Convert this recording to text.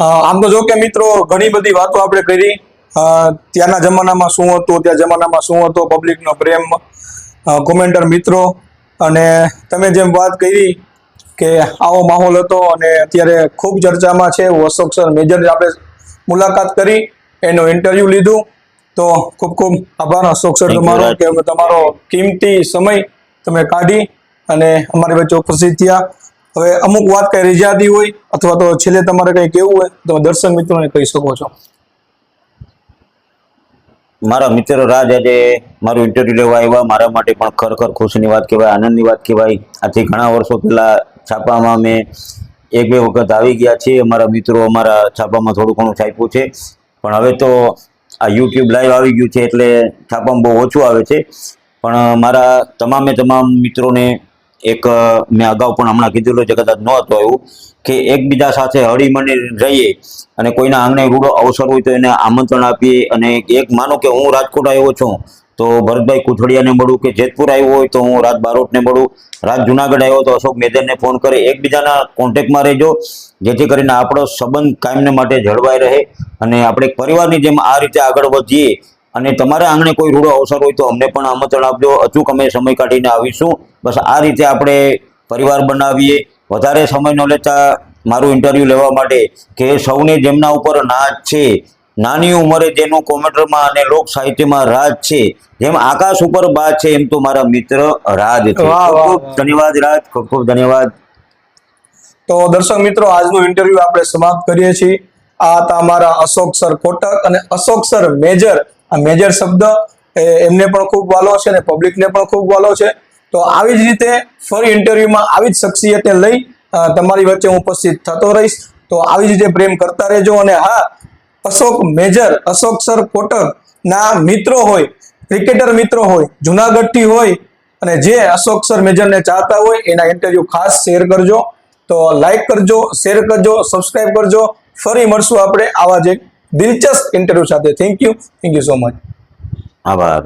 આમ તો જો કે મિત્રો ઘણી બધી વાતો આપણે કરી, ત્યાંના જમાનામાં શું હતું, ત્યાં જમાનામાં શું હતો, પબ્લિકનો પ્રેમ, કોમેન્ટર મિત્રો, અને તમે જેમ વાત કરી કે આવો માહોલ હતો અને અત્યારે ખૂબ ચર્ચામાં છે એવું અશોક સર મેજર આપણે મુલાકાત કરી, એનો ઇન્ટરવ્યુ લીધું. તો ખૂબ ખૂબ આભાર અશોક સર તમારો કે તમારો કિંમતી સમય તમે કાઢી અને અમારી વચ્ચે ઉપસ્થિત થયા. હવે અમુક વાત કઈ રીઝાતી હોય અથવા તો છેલ્લે તમારે કઈ કેવું હોય તો દર્શક મિત્રોને કહી શકો છો. મારા મિત્ર રાજ આજે મારું ઇન્ટરવ્યુ લેવા આવ્યા, મારા માટે પણ ખરેખર ખુશીની વાત કહેવાય, આનંદની વાત કહેવાય. આથી ઘણા વર્ષો પહેલા છાપામાં મેં એક બે વખત આવી ગયા છીએ. અમારા મિત્રો અમારા છાપામાં થોડું ઘણું છાપ્યું છે, પણ હવે તો આ યુટ્યુબ લાઈવ આવી ગયું છે એટલે છાપામાં બહુ ઓછું આવે છે. પણ મારા તમામ મિત્રોને એક મેં અગાઉ પણ હમણાં કીધેલું છે, કદાચ નહોતું આવ્યું, કે એકબીજા સાથે હળીમળી રહીએ અને કોઈના આંગણે રૂડો અવસર હોય તો એને આમંત્રણ આપીએ. અને એક માનો કે હું રાજકોટ આવ્યો છું તો ભરતભાઈ કુથડિયાને મળું, કે જેતપુર આવ્યો હોય તો હું રાજ બારોટને મળું, રાજ જુનાગઢ આવ્યો તો અશોક મેજરને ફોન કરે. એકબીજાના કોન્ટેક્ટમાં રહેજો, જેથી કરીને આપણો સંબંધ કાયમને માટે જળવાઈ રહે અને આપણે પરિવારની જેમ આ રીતે આગળ વધીએ. અને તમારા આંગણે કોઈ રૂડો અવસર હોય તો અમને પણ આમંત્રણ આપજો, અચૂક અમે સમય કાઢીને આવીશું. બસ આ રીતે આપણે પરિવાર બનાવીએ. વધારે સમય ન લેતા મારું ઇન્ટરવ્યુ લેવા માટે કે સૌને જેમના ઉપર નાચ છે, નાની ઉંમરે જેનું કોમેન્ટરમાં અને લોક સાહિત્યમાં રાજ છે, જેમ આકાશ ઉપર બાજ છે, એમ તો મારા મિત્ર રાજ છે. ખૂબ ધન્યવાદ રાજ, ખૂબ ખૂબ ધન્યવાદ. તો દર્શક મિત્રો, આજનું ઇન્ટરવ્યુ આપણે સમાપ્ત કરીએ છીએ. આ હતા અમારા અશોક સર કોટક અને અશોક સર મેજર. આ મેજર શબ્દ એમને પણ ખૂબ વાલો છે અને પબ્લિકને પણ ખૂબ વાલો છે. તો આવી જ રીતે ફરી ઇન્ટરવ્યુમાં આવી જ શખ્સિયતને લઈ તમારી વચ્ચે હું ઉપસ્થિત થતો રહીશ. તો આવી જ રીતે પ્રેમ કરતા રહેજો. અને હા, અશોક મેજર, અશોક સર કોટક ના મિત્રો હોય, ક્રિકેટર મિત્રો હોય, જુનાગઢથી હોય અને જે અશોક સર મેજરને ચાહતા હોય એના ઇન્ટરવ્યુ ખાસ શેર કરજો. તો લાઈક કરજો, શેર કરજો, સબસ્ક્રાઇબ કરજો. ફરી મળશું આપણે આવા જ એક દિલચસ્પ ઇન્ટરવ્યુ સાથે. Thank you so much. આભાર.